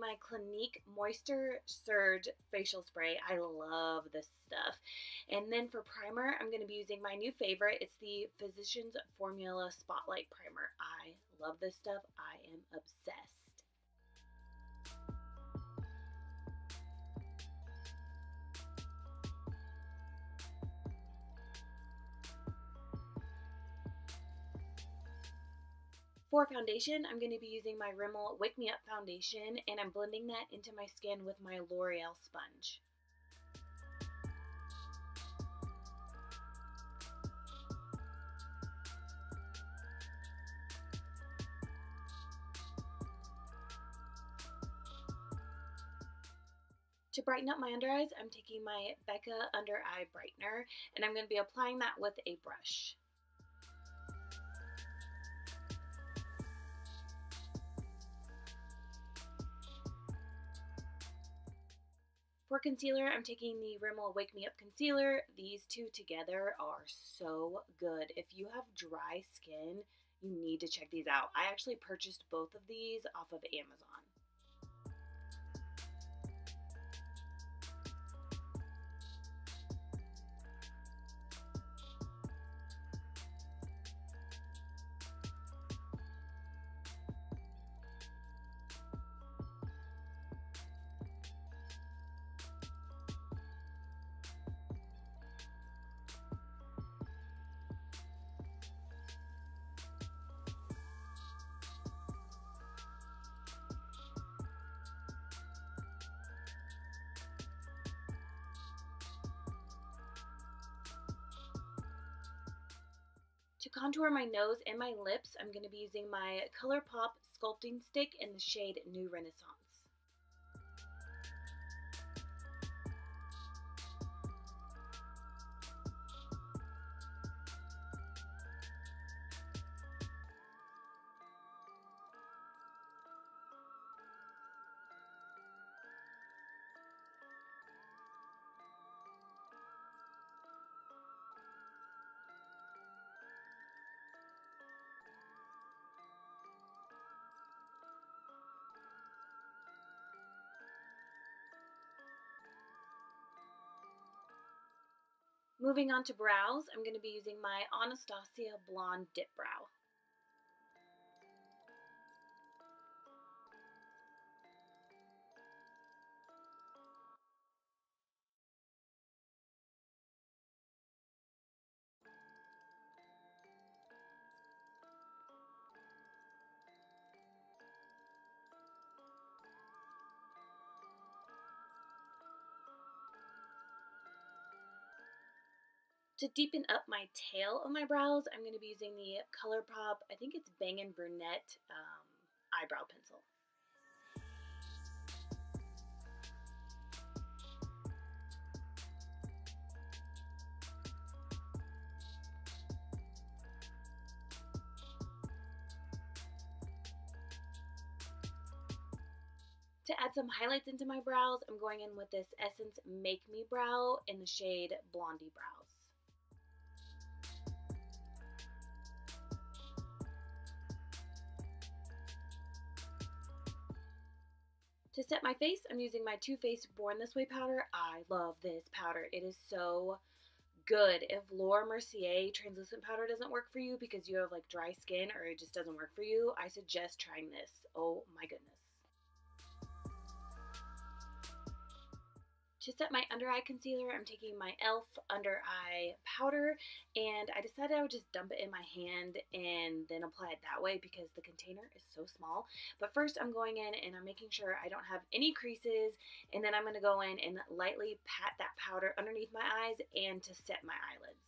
my Clinique Moisture Surge Facial Spray. I love this stuff. And then for primer, I'm going to be using my new favorite. It's the Physicians Formula Spotlight Primer. I love this stuff. I am obsessed. For foundation, I'm going to be using my Rimmel Wake Me Up foundation, and I'm blending that into my skin with my L'Oreal sponge. To brighten up my under eyes, I'm taking my Becca Under Eye Brightener, and I'm going to be applying that with a brush. For concealer, I'm taking the Rimmel Wake Me Up Concealer. These two together are so good. If you have dry skin, you need to check these out. I actually purchased both of these off of Amazon. To contour my nose and my lips, I'm going to be using my ColourPop Sculpting Stick in the shade New Renaissance. Moving on to brows, I'm going to be using my Anastasia Blonde Dip Brow. To deepen up my tail of my brows, I'm going to be using the ColourPop, I think it's Bangin' Brunette eyebrow pencil. To add some highlights into my brows, I'm going in with this Essence Make Me Brow in the shade Blondie Brows. To set my face, I'm using my Too Faced Born This Way powder. I love this powder. It is so good. If Laura Mercier translucent powder doesn't work for you because you have like dry skin or it just doesn't work for you, I suggest trying this. Oh my goodness. To set my under eye concealer, I'm taking my e.l.f. under eye powder, and I decided I would just dump it in my hand and then apply it that way because the container is so small. But first I'm going in and I'm making sure I don't have any creases, and then I'm going to go in and lightly pat that powder underneath my eyes and to set my eyelids.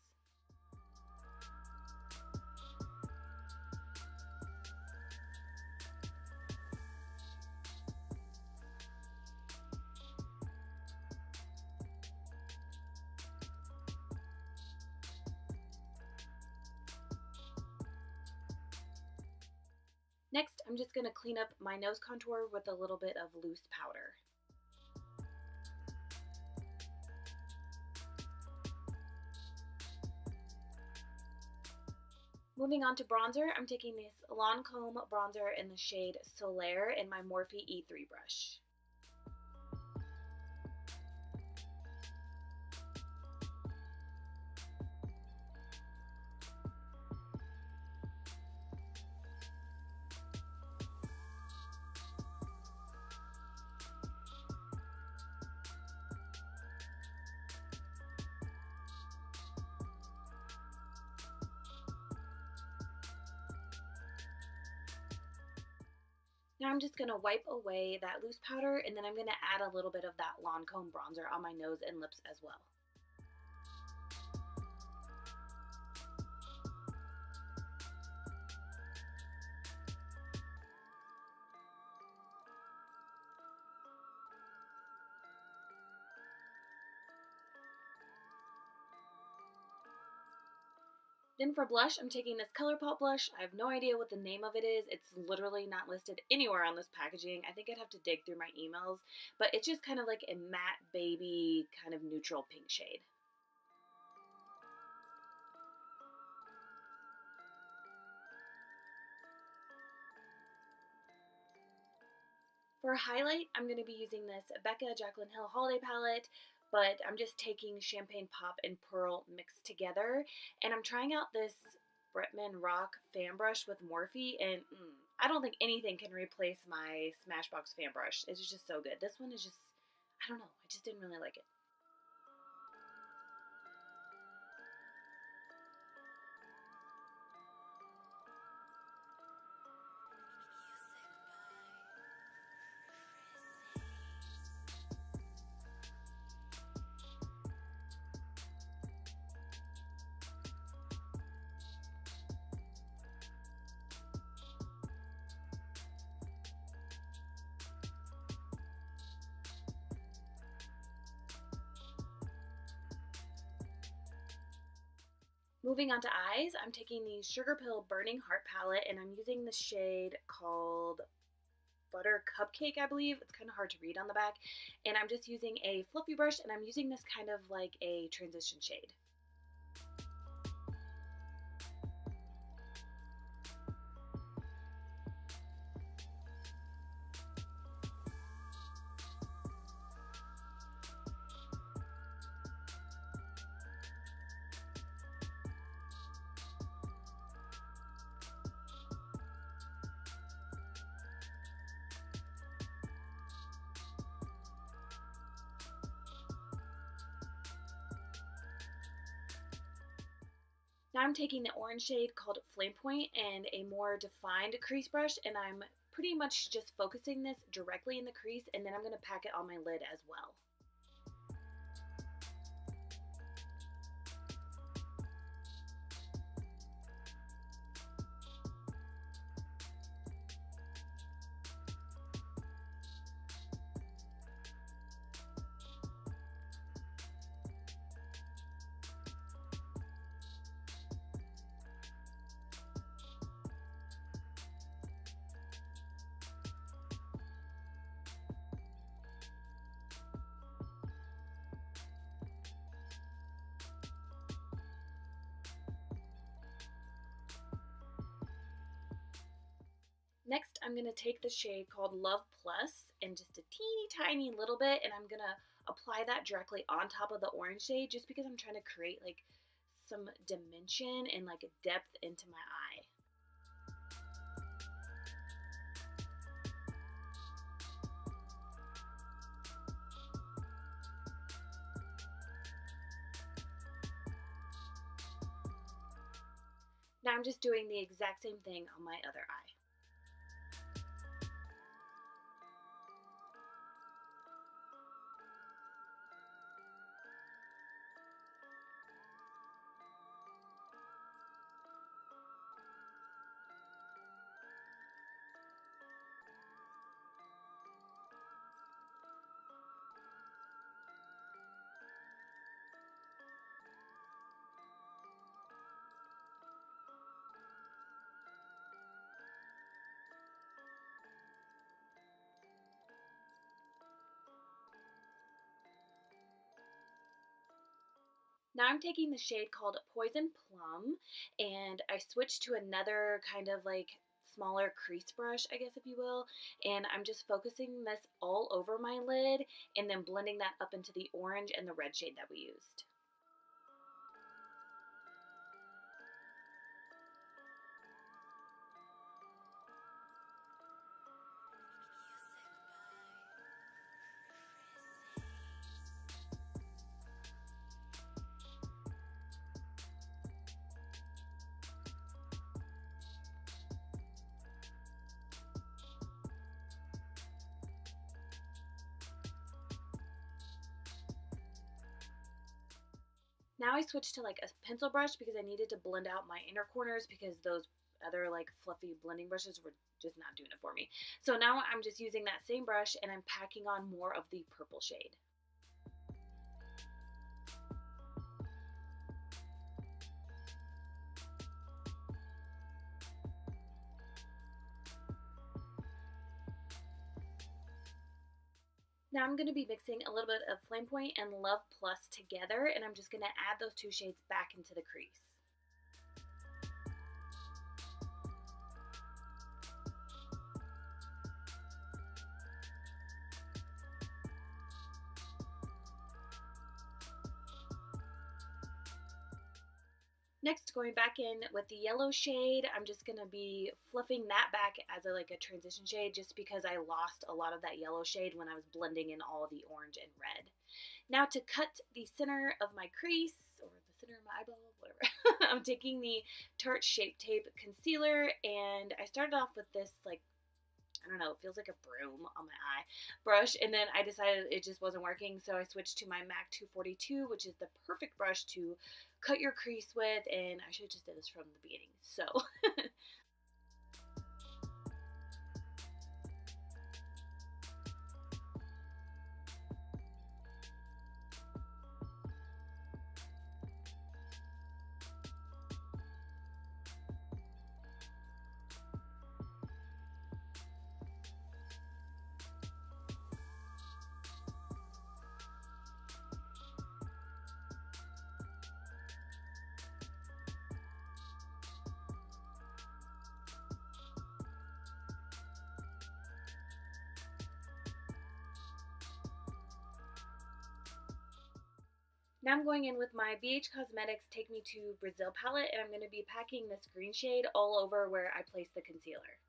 Next, I'm just going to clean up my nose contour with a little bit of loose powder. Moving on to bronzer, I'm taking this Lancome bronzer in the shade Solaire in my Morphe E3 brush. Now I'm just going to wipe away that loose powder, and then I'm going to add a little bit of that Lancome bronzer on my nose and lips as well. Then for blush, I'm taking this ColourPop blush. I have no idea what the name of it is. It's literally not listed anywhere on this packaging. I think I'd have to dig through my emails, but it's just kind of like a matte baby kind of neutral pink shade. For a highlight, I'm going to be using this Becca Jaclyn Hill Holiday Palette, but I'm just taking Champagne Pop and Pearl mixed together, and I'm trying out this Bretman Rock fan brush with Morphe, and I don't think anything can replace my Smashbox fan brush. It's just so good. This one is just, I don't know, I just didn't really like it. Moving on to eyes, I'm taking the Sugar Pill Burning Heart palette, and I'm using the shade called Butter Cupcake, I believe. It's kind of hard to read on the back. And I'm just using a fluffy brush, and I'm using this kind of like a transition shade. Now I'm taking the orange shade called Flame Point and a more defined crease brush, and I'm pretty much just focusing this directly in the crease, and then I'm going to pack it on my lid as well. Next, I'm going to take the shade called Love Plus and just a teeny tiny little bit, and I'm going to apply that directly on top of the orange shade just because I'm trying to create like some dimension and like depth into my eye. Now I'm just doing the exact same thing on my other eye. Now I'm taking the shade called Poison Plum, and I switched to another kind of like smaller crease brush, I guess if you will, and I'm just focusing this all over my lid and then blending that up into the orange and the red shade that we used. Now I switched to like a pencil brush because I needed to blend out my inner corners because those other like fluffy blending brushes were just not doing it for me. So now I'm just using that same brush and I'm packing on more of the purple shade. Now I'm going to be mixing a little bit of Flame Point and Love Plus together, and I'm just going to add those two shades back into the crease. Next, going back in with the yellow shade, I'm just going to be fluffing that back as like a transition shade just because I lost a lot of that yellow shade when I was blending in all the orange and red. Now to cut the center of my crease, or the center of my eyeball, whatever, I'm taking the Tarte Shape Tape Concealer, and I started off with this like, I don't know, it feels like a broom on my eye brush, and then I decided it just wasn't working, so I switched to my MAC 242, which is the perfect brush to cut your crease with, and I should have just did this from the beginning. So now I'm going in with my BH Cosmetics Take Me to Brazil palette, and I'm going to be packing this green shade all over where I placed the concealer.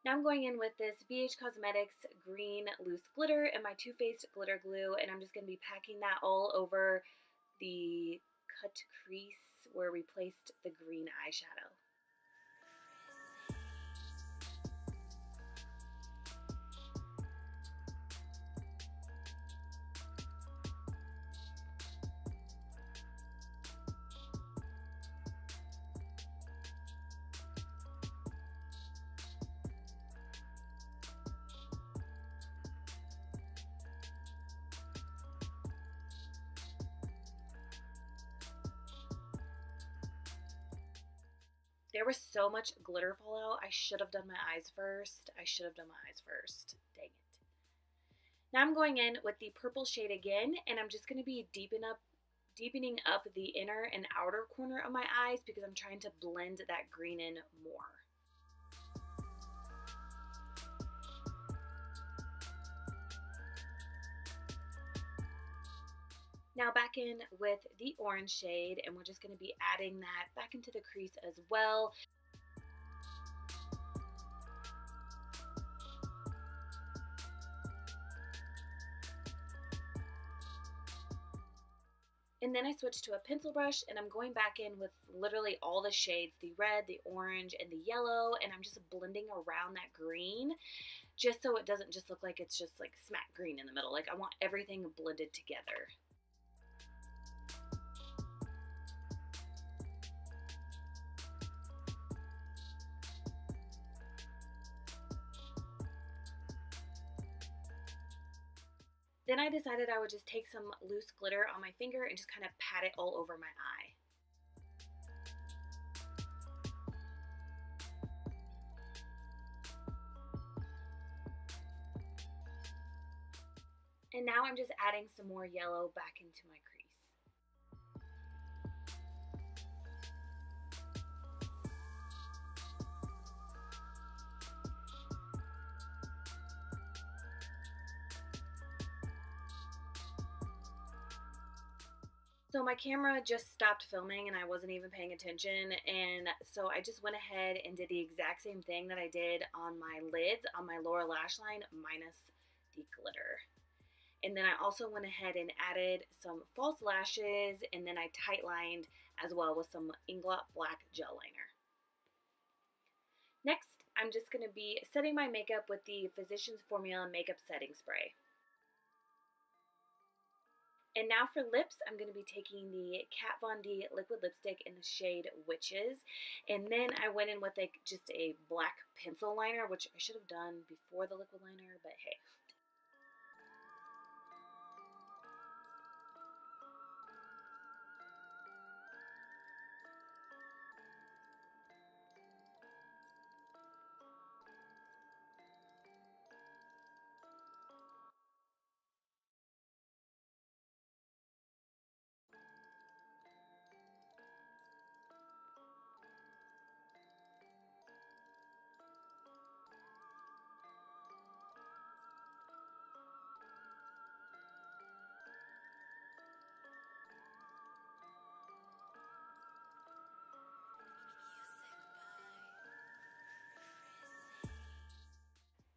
Now I'm going in with this BH Cosmetics Green Loose Glitter and my Too Faced Glitter Glue, and I'm just going to be packing that all over the cut crease where we placed the green eyeshadow. There was so much glitter fallout. I should have done my eyes first. Dang it. Now I'm going in with the purple shade again, and I'm just going to be deepening up the inner and outer corner of my eyes because I'm trying to blend that green in more. Now back in with the orange shade, and we're just going to be adding that back into the crease as well. And then I switched to a pencil brush, and I'm going back in with literally all the shades, the red, the orange, and the yellow, and I'm just blending around that green just so it doesn't just look like it's just like smack green in the middle. Like I want everything blended together. Then I decided I would just take some loose glitter on my finger and just kind of pat it all over my eye. And now I'm just adding some more yellow back into my crease. So my camera just stopped filming and I wasn't even paying attention, and so I just went ahead and did the exact same thing that I did on my lids on my lower lash line minus the glitter. And then I also went ahead and added some false lashes, and then I tight lined as well with some Inglot Black gel liner. Next, I'm just going to be setting my makeup with the Physicians Formula Makeup Setting Spray. And now for lips, I'm going to be taking the Kat Von D liquid lipstick in the shade Witches. And then I went in with just a black pencil liner, which I should have done before the liquid liner, but hey.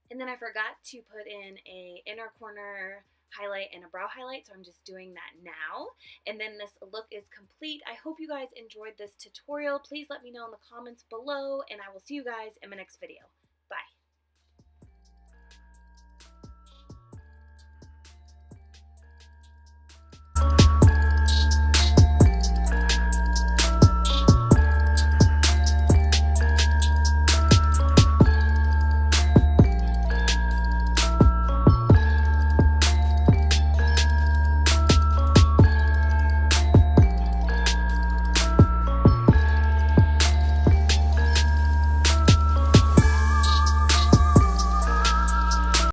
And then I forgot to put in a inner corner highlight and a brow highlight, so I'm just doing that now. And then this look is complete. I hope you guys enjoyed this tutorial. Please let me know in the comments below, and I will see you guys in my next video.